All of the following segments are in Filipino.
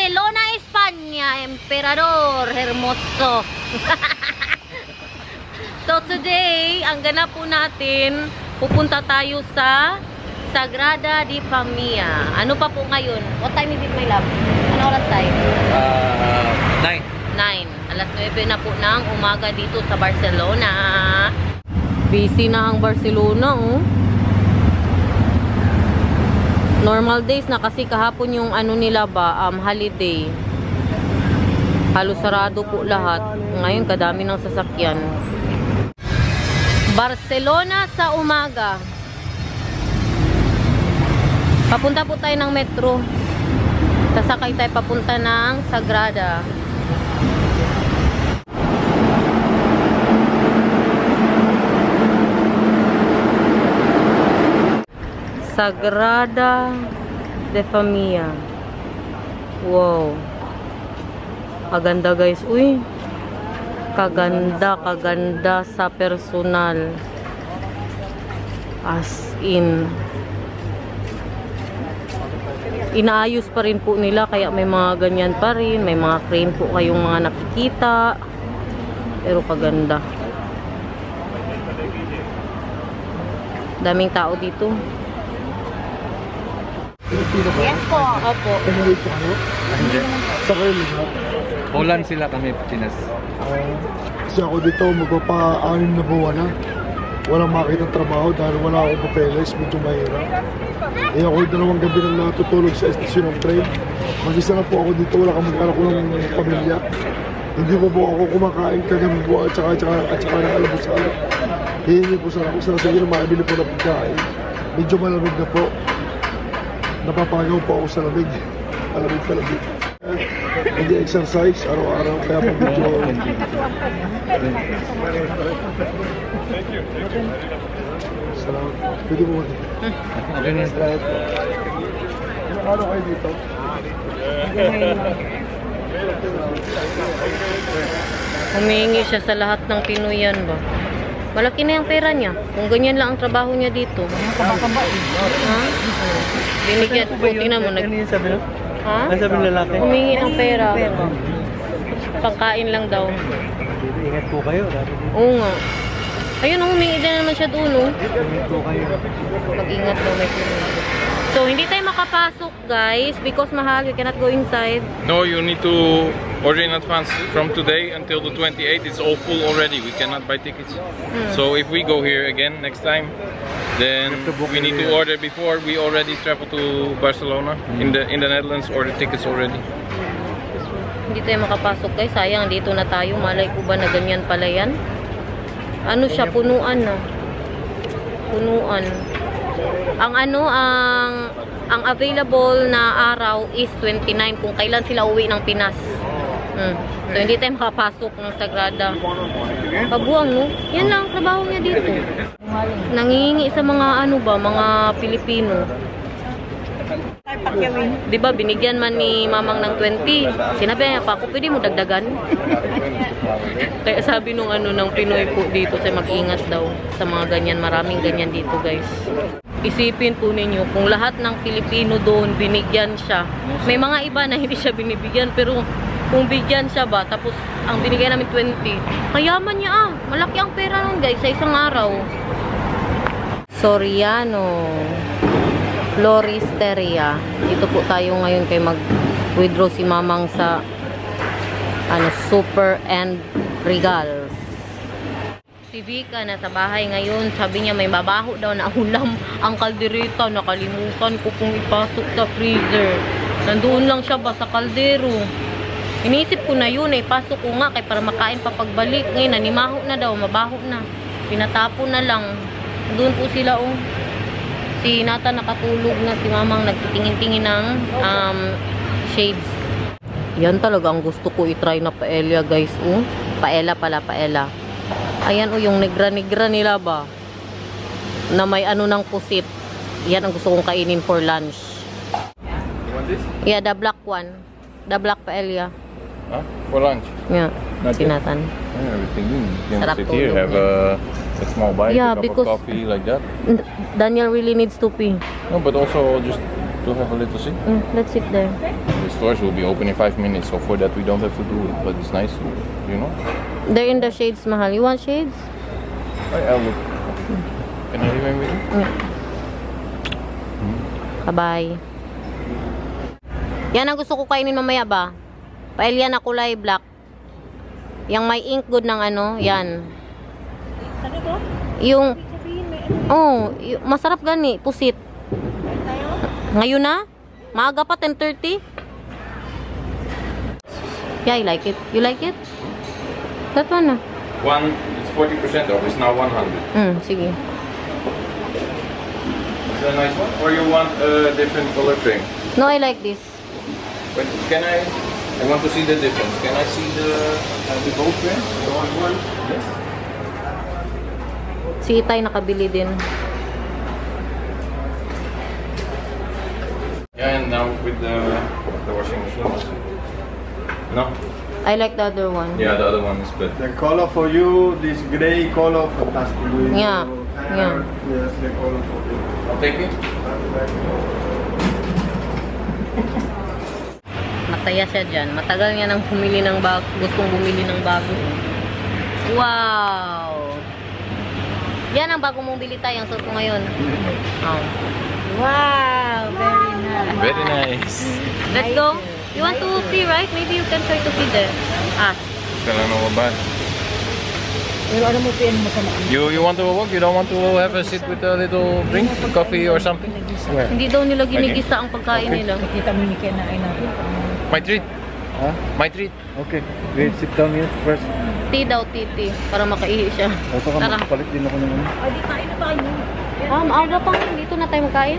Barcelona, España, Emperador Hermoso. So today, ang ganap po natin, pupunta tayo sa Sagrada de Familia. Ano pa po ngayon? What time is it, my love? Ano oras tayo? 9. Alas 9 na po ng umaga dito sa Barcelona. Busy na ang Barcelona, oh. Normal days na kasi kahapon yung ano nila ba, holiday. Halos sarado po lahat. Ngayon kadami ng sasakyan. Barcelona sa umaga. Papunta po tayo ng metro. Sasakay tayo papunta ng Sagrada. Sagrada de Familia. Wow. Kaganda guys. Uy. Kaganda sa personal. As in. Inaayos pa rin po nila kaya may mga ganyan pa rin. May mga crane po kayong mga nakikita. Pero kaganda. Daming tao dito. Yes po. Opo. Poland sila kami, Pinas. Kasi ako dito magpapa-6 na buwan na. Walang makita trabaho dahil wala akong papeles, medyo mahirap. Eh ako 2 gabi nang natutulog sa estasyon ng train. Mag-isa na po ako dito, wala kang mag-anak ko ng pamilya. Hindi po ako kumakain kagabi po at saka ng almusal. Hihingi po sana ako sa sige na makabili po na pagkain. Medyo malamig na po. Napapagaw po ako sa lamig. Palamig. Hindi exercise araw-araw kaya pag medyo salamat. Pwede mo ba? Okay na sa Ano kayo dito? Humingi siya sa lahat ng Pinoyan ba? Malaki na yung pera niya. Kung ganyan lang ang trabaho niya dito. Ha? Binigyan po. Tingnan mo. Ha? Ano sabi ng lalaki? Humingi ng pera. Pangkain lang daw. Ingat po kayo. Oo nga. Ayun, humingi din naman siya doon. Oh. Ingat po kayo. Mag-ingat daw. So, hindi tayo makapasok guys because mahal. We cannot go inside. No, you need to order in advance from today until the 28th. It's all full already. We cannot buy tickets. So if we go here again next time, then we need to order before we already travel to Barcelona in the Netherlands. Order tickets already. Hindi tayo makapasok guys. Sayang, dito na tayo. Malay ko ba na ganyan pala yan? Ano siya? Punuan na. Punuan. Ang available na araw is 29 kung kailan sila uwi ng Pinas. So hindi tayo makapasok ng Sagrada. Pabuang, no? Yan lang ang trabaho niya dito. Nangingi sa mga mga Pilipino. Di ba binigyan man ni mamang ng 20. Sinabi niya pa ako, pwede mo dagdagan. Kaya sabi nung ng Pinoy po dito sa mag-ingat daw sa mga ganyan. Maraming ganyan dito guys. Isipin po ninyo kung lahat ng Pilipino doon binigyan siya. May mga iba na hindi siya binibigyan pero kung bigyan siya ba tapos ang binigay namin 20. Kayaman niya Malaki ang pera nun guys sa isang araw. Soriano Floristeria. Dito po tayo ngayon kay mag-withdraw si mamang sa Super and Regals. Si Vika na sa bahay ngayon, sabi niya may babaho daw na ulam ang kaldereta. Nakalimutan ko kung ipasok sa freezer. Nandoon lang siya ba sa kaldero. Iniisip ko na yun pasok ko nga kay para makain pa pagbalik. Ngayon nanimaho na daw, mabaho na. Pinatapo na lang. Doon po sila Si Nata nakatulog na, si mamang nagtitingin-tingin ng shades. Yan talaga ang gusto ko i-try na paella guys. Paella pala, paella. Ayan yung negra-negra nila ba? Na may ng pusit. Yan ang gusto kong kainin for lunch. You want this? Yeah, the black one. The black paella. Huh? For lunch? Yeah, Not sinatan. Everything. You can Sarap sit here, tulog have a small bite, Yeah, a cup because of coffee like that. Daniel really needs to pee. No, but also just to have a little sit? Let's sit there. The stores will be open in 5 minutes, so for that we don't have to do it. But it's nice to, you know. They're in the shades, mahal. You want shades? I'll look. Can I remain with you? Bye-bye. Yan ang gusto ko kainin mamaya ba? Paella na kulay black. Yang may ink good ng ano, yan. Yung, masarap gani, pusit. Ngayon na? Maaga pa, 10:30? Yeah, I like it. You like it? That one na. One, it's 40% off. It's now 100. Sige. Is that a nice one? Or you want a different color frame? No, I like this. But can I want to see the difference. Can I see the both frame? The one? Yes. Si Itay nakabili din. Yeah, and now with the washing machine also. No? I like the other one. Yeah, the other one is better. The color for you, this gray color, fantastic. Yeah, yeah. Yes, the color for you. I'll take it. Masaya siya dyan. Matagal niya nang bumili ng bago. Gustong bumili ng bago. Wow! Yan ang bago mong bili tayo. Ang suot ko ngayon. Oh. Wow! Very nice. Very nice. Let's go. You want to see, right? Maybe you can try to see there. Can I know about? You want to walk? You don't want to have a sit with a little drink, coffee or something? Where? Hindi daw nila ginigisa ang pagkain nila. My treat. Huh? My treat. Okay. Wait, sit down here first. Tea daw, titi. Para makaihi siya. Ito ka, Tara. magpapalit din ako ng ano. Maaga pa. Dito na tayo magkain.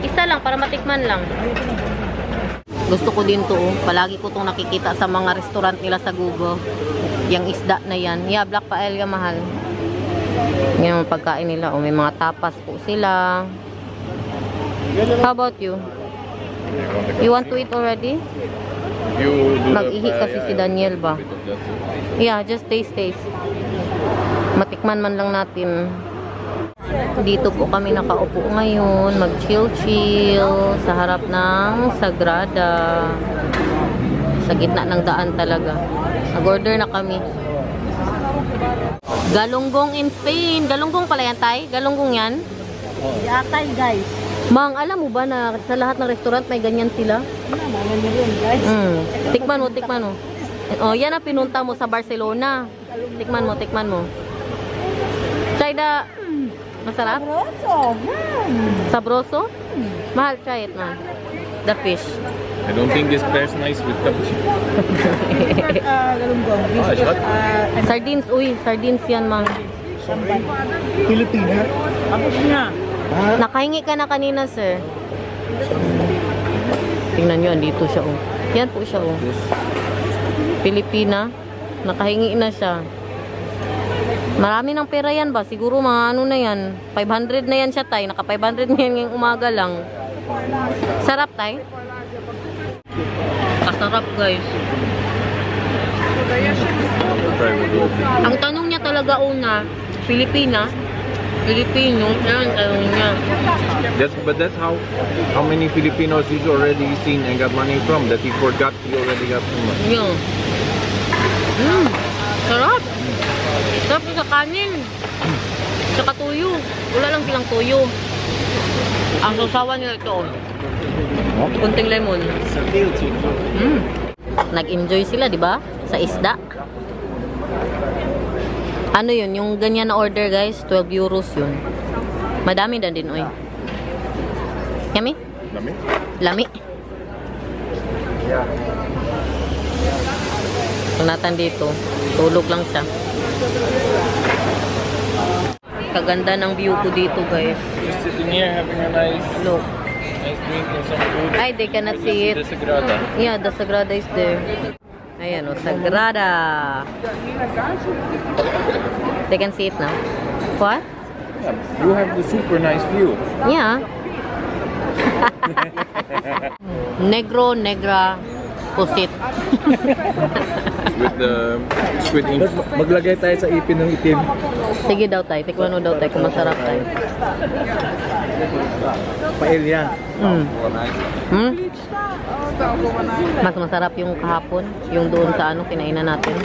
Isa lang, para matikman lang. Gusto ko din to. Palagi ko itong nakikita sa mga restaurant nila sa Google. Yung isda na yan. Yeah, black paella, mahal. Yan ang pagkain nila. May mga tapas po sila. How about you? You want to eat already? You do Mag-ihi kasi si Daniel ba? Yeah, just taste. Matikman man lang natin. Dito po kami nakaupo ngayon. Mag-chill sa harap ng Sagrada. Sa gitna ng daan talaga. Nag-order na kami. Galunggong in Spain. Galunggong pala yan, Tay? Galunggong yan? Yatay, guys. Mang, alam mo ba na sa lahat ng restaurant may ganyan sila? Tikman mo. Oh, yan ang pinunta mo sa Barcelona. Tikman mo. Try the... Masarap? Sabroso. Sabroso? Mahal, try it, man. The fish. I don't think this pairs nice with cappuccino. Galunggong. Sardines, sardines yan, mang. Pilipina. Tapos na. Nakahingi ka na kanina, sir. Tingnan nyo, andito siya, oh. Yan po siya, oh. Pilipina. Nakahingi na siya. Marami ng pera yan ba? Siguro mga ano na yan. 500 na yan siya, Tay. Naka 500 na yan ngayong umaga lang. Sarap, Tay. Kasarap, guys. Ang tanong niya talaga una, Pilipino. Yan, tanong niya. But that's how many Filipinos he's already seen and got money from, that he forgot he already got so much. Yan. Sarap. Sarap sa kanin. Saka tuyo. Wala lang silang tuyo. Ang susawa nila ito. Kunting lemon. Nag-enjoy sila, di ba? Sa isda. Ano yun? Yung ganyan na order, guys, 12 euros yun. Madami na din, oy. Yummy? Lami. Tunatan dito. Tulog lang siya. Kaganda ng view ko dito, guys. Just sitting here having a nice Look. drink and some food. Ay, they cannot see it. The Sagrada. Yeah, the Sagrada is there. Ayan, oh, Sagrada. They can see it now. What? Yeah, you have the super nice view. Yeah. Negro, Negra, Pusit. with the squid ink. Maglagay tayo sa ipin ng itim. Sige daw tayo. Tikman mo daw tayo kung masarap tayo. Paella. Hmm? Mas masarap yung kahapon. Yung doon sa ano, kinainan natin.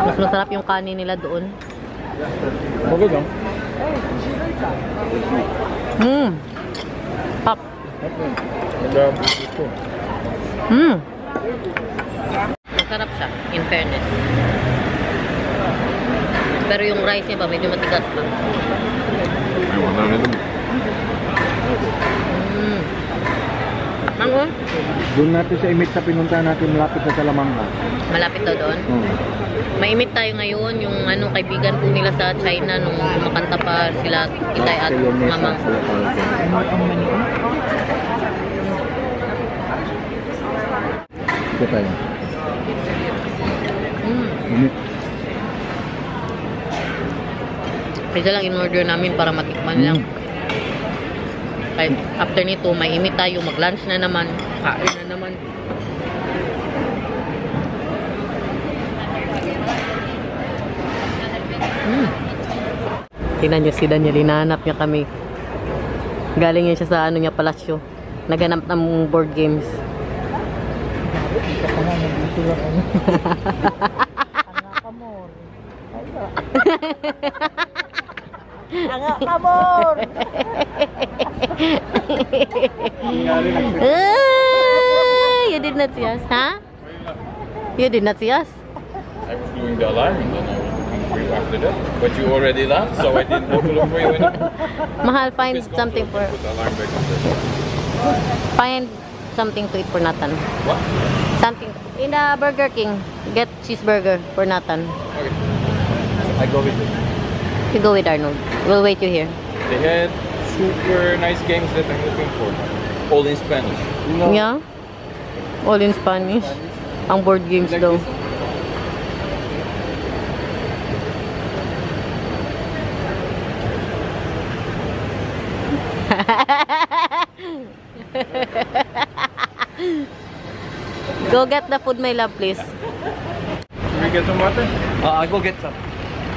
Mas masarap yung kanin nila doon. Magod lang. Pop. Nag-abot ito. Masarap siya, in fairness. Pero yung rice niya ba, medyo matigas pa. Ano? Doon natin sa imit sa pinuntahan natin malapit sa Salamanga. Malapit daw doon. Maimit tayo ngayon, yung ano, kaibigan po nila sa China nung kumakanta pa sila, Itay at Mamang. Ito tayo. Imit. Isa lang in-order namin para matikman lang. Kahit after nito, may imit tayo, mag-lunch na naman, kain na naman. Tingnan nyo si Daniel, hinahanap niya kami. Galing yan siya sa ano niya, palasyo. Naghanap ng board games. Tanga ka, Mor! You did not see us, huh? You did not see us? I was doing the alarm and then I was looking for you after that. But you already left, so I didn't have to look for you anymore. Mahal, find Please go something to for... put the alarm back on this. Find something to eat for Nathan. What? Something. In the Burger King, get cheeseburger for Nathan. Okay. I go with you. You go with Arnold. We'll wait you here. They had super nice games that I'm looking for. All in Spanish. Yeah? All in Spanish. Ang board games Like daw. this. Go get the food, my love, please. Can we get some water? I go get some.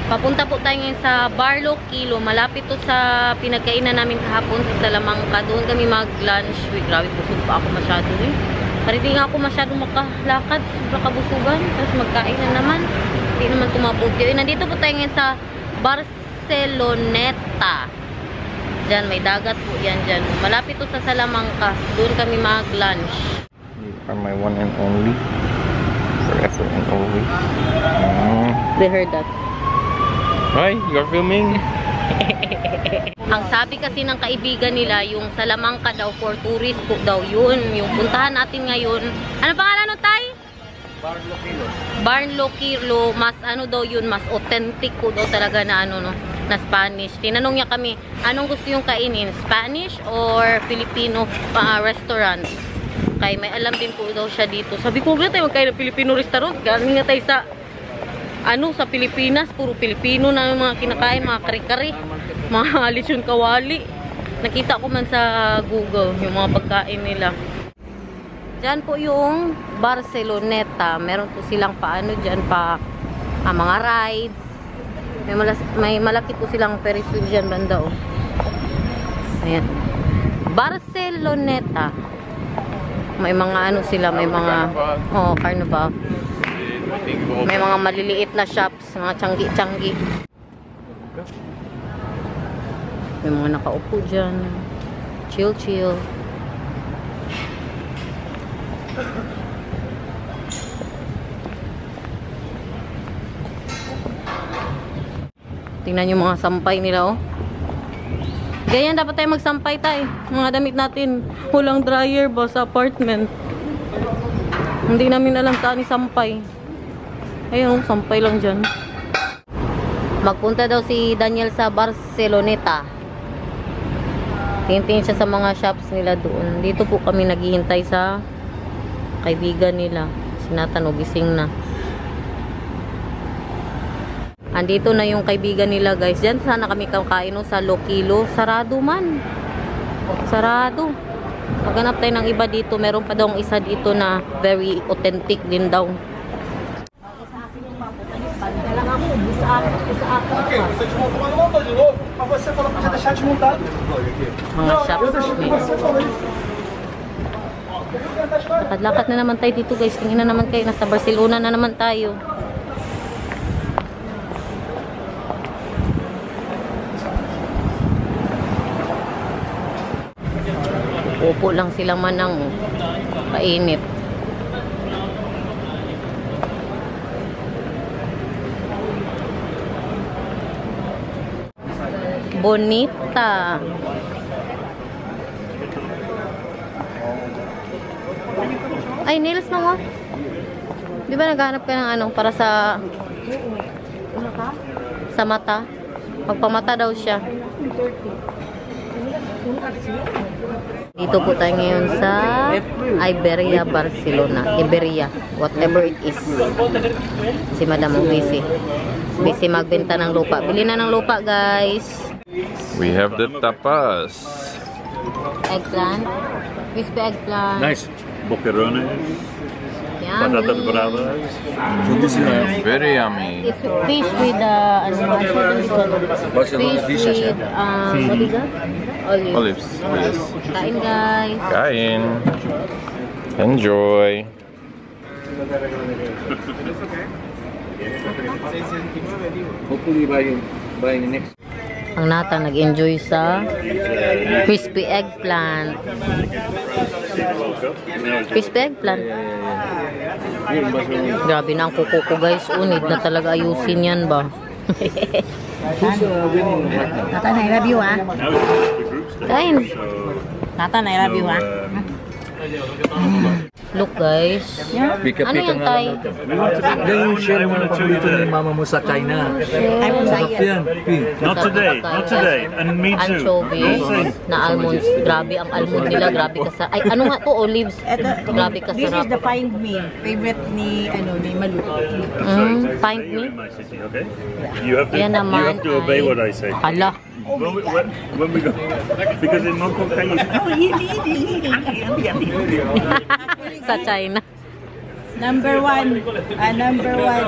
Papunta po tayo ngayon sa Barlo Kilo. Malapit to sa pinagkainan namin kahapon sa Salamangka. Doon kami mag-lunch. Uy, grabe, busog pa ako masyado eh. Parang hindi nga ako masyadong makalakad. Sobrang kabusugan. Tapos magkain na naman. Hindi naman tumabuti. Nandito po tayo ngayon sa Barceloneta. Diyan, may dagat po yan dyan. Malapit to sa Salamangka. Doon kami mag-lunch. You are my one and only. Forever and always. They heard that. Hi, you're filming? Ang sabi kasi ng kaibigan nila, yung Salamangka daw for tourist po daw yun. Yung puntahan natin ngayon. Ano pangalan no, Tay? Barlo Kilo. Barlo Kilo. Mas ano daw yun, mas authentic po daw talaga na ano no, na Spanish. Tinanong niya kami, anong gusto yung kainin? Spanish or Filipino restaurant? Kaya may alam din po daw siya dito. Sabi ko, huwag tayo magkain ng Filipino restaurant. Galing nga tayo sa ano, sa Pilipinas, puro Pilipino na yung mga kinakain, mga kari-kari, mga lechon kawali. Nakita ko man sa Google yung mga pagkain nila. Diyan po yung Barceloneta. Meron po silang paano diyan pa mga rides. May malaki po silang Ferris wheel diyan banda oh. Ayan. Barceloneta. May mga ano sila, may mga carnival. May mga maliliit na shops, mga tiyanggi-tiyanggi. May mga nakaupo dyan. Chill-chill. Tingnan yung mga sampay nila, oh. Ganyan dapat tayo magsampay tayo. Mga damit natin. Walang dryer ba sa apartment? Hindi namin alam saan isampay. Ayun, sampay lang dyan. Magpunta daw si Daniel sa Barceloneta. Tingin-tingin siya sa mga shops nila doon. Dito po kami naghihintay sa kaibigan nila. Sinatan o gising na. Andito na yung kaibigan nila, guys. Diyan sana kami kakain sa Lokilo. Sarado man. Sarado. Maghanap tayo ng iba dito. Meron pa daw isa dito na very authentic din daw. Mga shops. Lakad-lakad na naman tayo dito guys. Tingin na naman kayo. Nasa Barcelona na naman tayo. Upo lang sila manang painit. Bonita. Ay, nails na mo. Di ba naghanap ka ng ano para sa mata? Magpamata daw siya. Dito po tayo ngayon sa Iberia, Barcelona. Iberia, whatever it is. Si Madam busy. Busy magbenta ng lupa. Bili na ng lupa, guys. We have the tapas. Eggplant. Crispy eggplant. Nice. Boquerones, patatas Yummy. bravas. Very yummy. It's fish with fish with what is that? Olives. Olives. Yes. Kain, guys. Kain. Enjoy. Hopefully by next. Ang nata nag-enjoy sa crispy eggplant. Crispy eggplant. Grabe na ang kuko ko guys. Unid na talaga ayusin yan ba? Natan, I love you, ah. Kain. Natan, I love you, ah. Look guys. Ano yung Thai? Yan yung share mo na paborito ni mama mo sa China. Sarap yan. Not today, not today. And me too. Anchovies na almonds. Grabe ang almond nila. Grabe ka sa... Ay, ano nga to? Olives. Grabe ka This is sarap. the find me. Favorite ni Malu. Find me. In my city, okay? You have to, Yan naman you have to obey ay- what I say. Hala. When we go, because in Hong Kong, Sa China. Number one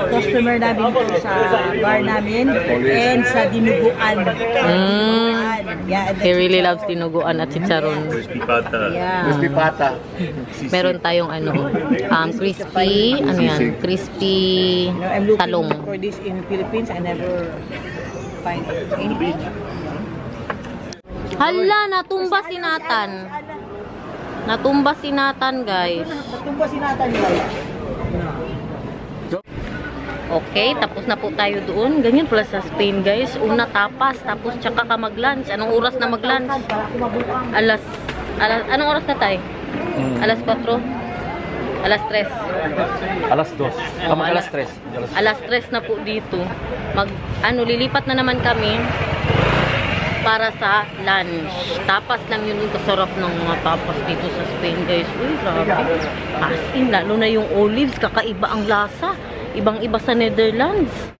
customer namin po sa bar namin and sa dinuguan. Yeah, He really loves tinuguan at chicharon. crispy pata. yeah. Crispy pata. Meron tayong ano, crispy, ano yan, crispy You know, I'm looking talong. for this in Philippines. I never find it. Hala, natumba si Nathan. Natumba si Nathan, guys. Natumba si Nathan, guys. Okay, tapos na po tayo doon. Ganyan pala sa Spain, guys. Una tapas, tapos tsaka ka mag-lunch. Anong oras na mag-lunch? Anong oras na tayo? Alas 4? Alas 3? Alas 2. Alas 3. Alas 3 na po dito. Lilipat na naman kami para sa lunch. Tapas lang yun yung kasarap ng mga tapas dito sa Spain, guys. Uy, grabe. As in, lalo na yung olives, kakaiba ang lasa. Ibang-iba sa Netherlands.